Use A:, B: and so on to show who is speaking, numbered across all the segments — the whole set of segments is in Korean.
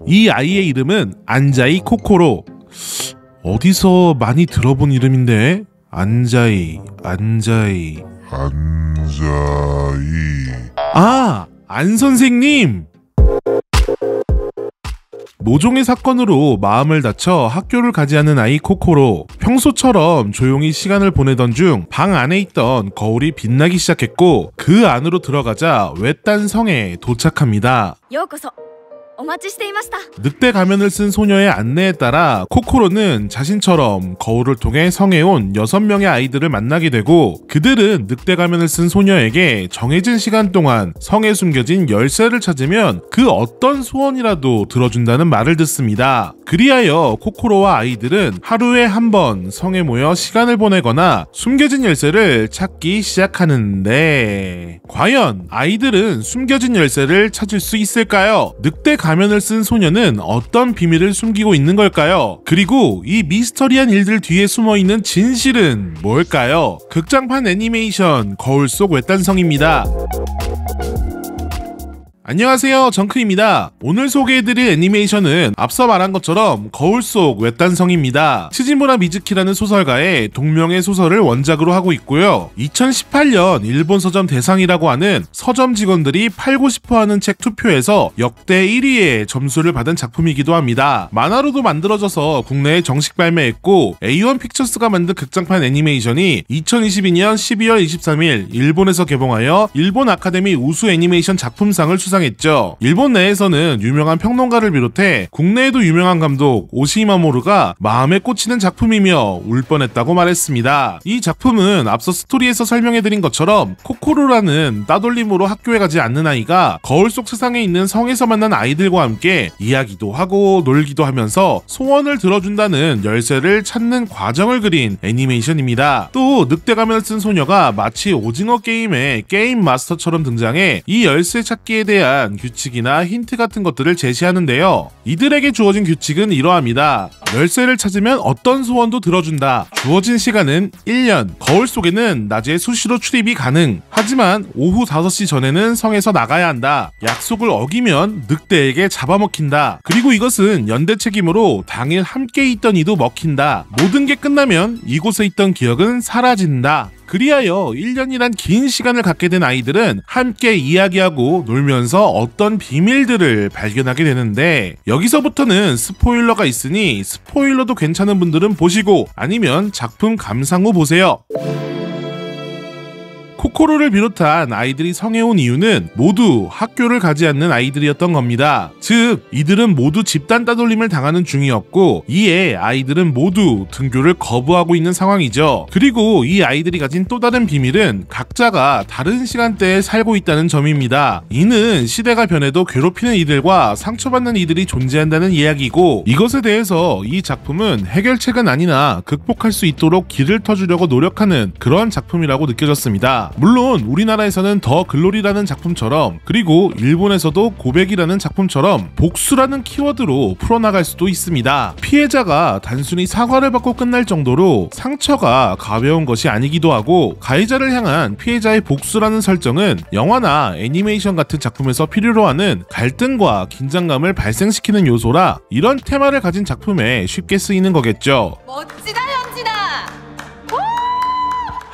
A: 이 아이의 이름은 안자이 코코로. 어디서 많이 들어본 이름인데? 안자이. 아, 안 선생님! 모종의 사건으로 마음을 다쳐 학교를 가지 않는 아이 코코로. 평소처럼 조용히 시간을 보내던 중 방 안에 있던 거울이 빛나기 시작했고, 그 안으로 들어가자 외딴 성에 도착합니다. 늑대 가면을 쓴 소녀의 안내에 따라 코코로는 자신처럼 거울을 통해 성에 온 6명의 아이들을 만나게 되고, 그들은 늑대 가면을 쓴 소녀에게 정해진 시간 동안 성에 숨겨진 열쇠를 찾으면 그 어떤 소원이라도 들어준다는 말을 듣습니다. 그리하여 코코로와 아이들은 하루에 한 번 성에 모여 시간을 보내거나 숨겨진 열쇠를 찾기 시작하는데, 과연 아이들은 숨겨진 열쇠를 찾을 수 있을까요? 늑대 가면을 쓴 소녀는 어떤 비밀을 숨기고 있는 걸까요? 그리고 이 미스터리한 일들 뒤에 숨어있는 진실은 뭘까요? 극장판 애니메이션 거울 속 외딴성입니다. 안녕하세요, 정크입니다. 오늘 소개해드릴 애니메이션은 앞서 말한 것처럼 거울 속 외딴성입니다. 치지무라 미즈키라는 소설가의 동명의 소설을 원작으로 하고 있고요. 2018년 일본 서점 대상이라고 하는 서점 직원들이 팔고 싶어하는 책 투표에서 역대 1위의 점수를 받은 작품이기도 합니다. 만화로도 만들어져서 국내에 정식 발매했고, A1 픽처스가 만든 극장판 애니메이션이 2022년 12월 23일 일본에서 개봉하여 일본 아카데미 우수 애니메이션 작품상을 수상했습니다. 일본 내에서는 유명한 평론가를 비롯해 국내에도 유명한 감독 오시마모루가 마음에 꽂히는 작품이며 울 뻔했다고 말했습니다. 이 작품은 앞서 스토리에서 설명해드린 것처럼 코코로라는 따돌림으로 학교에 가지 않는 아이가 거울 속 세상에 있는 성에서 만난 아이들과 함께 이야기도 하고 놀기도 하면서 소원을 들어준다는 열쇠를 찾는 과정을 그린 애니메이션입니다. 또 늑대 가면을 쓴 소녀가 마치 오징어 게임의 게임 마스터처럼 등장해 이 열쇠 찾기에 대한 규칙이나 힌트 같은 것들을 제시하는데요. 이들에게 주어진 규칙은 이러합니다. 열쇠를 찾으면 어떤 소원도 들어준다. 주어진 시간은 1년. 거울 속에는 낮에 수시로 출입이 가능. 하지만 오후 5시 전에는 성에서 나가야 한다. 약속을 어기면 늑대에게 잡아먹힌다. 그리고 이것은 연대 책임으로 당일 함께 있던 이도 먹힌다. 모든 게 끝나면 이곳에 있던 기억은 사라진다. 그리하여 1년이란 긴 시간을 갖게 된 아이들은 함께 이야기하고 놀면서 어떤 비밀들을 발견하게 되는데, 여기서부터는 스포일러가 있으니 스포일러도 괜찮은 분들은 보시고, 아니면 작품 감상 후 보세요. 코코로를 비롯한 아이들이 성에 온 이유는 모두 학교를 가지 않는 아이들이었던 겁니다. 즉, 이들은 모두 집단 따돌림을 당하는 중이었고, 이에 아이들은 모두 등교를 거부하고 있는 상황이죠. 그리고 이 아이들이 가진 또 다른 비밀은 각자가 다른 시간대에 살고 있다는 점입니다. 이는 시대가 변해도 괴롭히는 이들과 상처받는 이들이 존재한다는 이야기고, 이것에 대해서 이 작품은 해결책은 아니나 극복할 수 있도록 길을 터주려고 노력하는 그런 작품이라고 느껴졌습니다. 물론 우리나라에서는 더 글로리라는 작품처럼, 그리고 일본에서도 고백이라는 작품처럼 복수라는 키워드로 풀어나갈 수도 있습니다. 피해자가 단순히 사과를 받고 끝날 정도로 상처가 가벼운 것이 아니기도 하고, 가해자를 향한 피해자의 복수라는 설정은 영화나 애니메이션 같은 작품에서 필요로 하는 갈등과 긴장감을 발생시키는 요소라 이런 테마를 가진 작품에 쉽게 쓰이는 거겠죠.
B: 멋지다 현진아!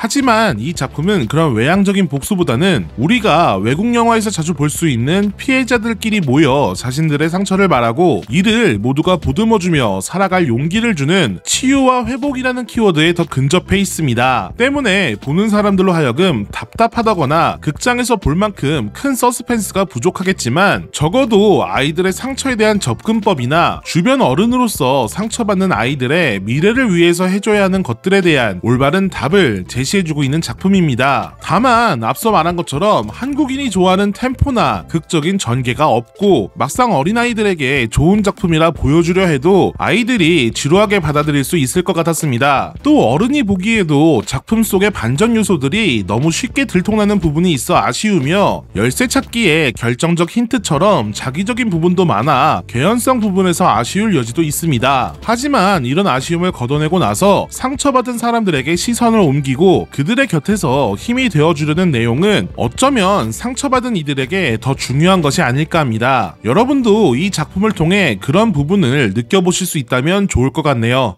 A: 하지만 이 작품은 그런 외향적인 복수보다는 우리가 외국 영화에서 자주 볼 수 있는 피해자들끼리 모여 자신들의 상처를 말하고 이를 모두가 보듬어주며 살아갈 용기를 주는 치유와 회복이라는 키워드에 더 근접해 있습니다. 때문에 보는 사람들로 하여금 답답하다거나 극장에서 볼 만큼 큰 서스펜스가 부족하겠지만, 적어도 아이들의 상처에 대한 접근법이나 주변 어른으로서 상처받는 아이들의 미래를 위해서 해줘야 하는 것들에 대한 올바른 답을 제시해주고 있는 작품입니다. 다만 앞서 말한 것처럼 한국인이 좋아하는 템포나 극적인 전개가 없고, 막상 어린아이들에게 좋은 작품이라 보여주려 해도 아이들이 지루하게 받아들일 수 있을 것 같았습니다. 또 어른이 보기에도 작품 속의 반전 요소들이 너무 쉽게 들통나는 부분이 있어 아쉬우며, 열쇠 찾기에 결정적 힌트처럼 자기적인 부분도 많아 개연성 부분에서 아쉬울 여지도 있습니다. 하지만 이런 아쉬움을 걷어내고 나서 상처받은 사람들에게 시선을 옮기고 그리고 그들의 곁에서 힘이 되어주려는 내용은 어쩌면 상처받은 이들에게 더 중요한 것이 아닐까 합니다. 여러분도 이 작품을 통해 그런 부분을 느껴보실 수 있다면 좋을 것 같네요.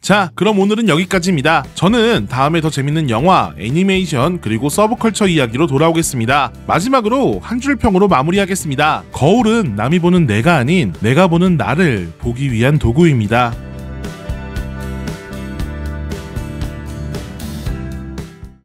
A: 자, 그럼 오늘은 여기까지입니다. 저는 다음에 더 재밌는 영화, 애니메이션, 그리고 서브컬처 이야기로 돌아오겠습니다. 마지막으로 한 줄 평으로 마무리하겠습니다. 거울은 남이 보는 내가 아닌 내가 보는 나를 보기 위한 도구입니다.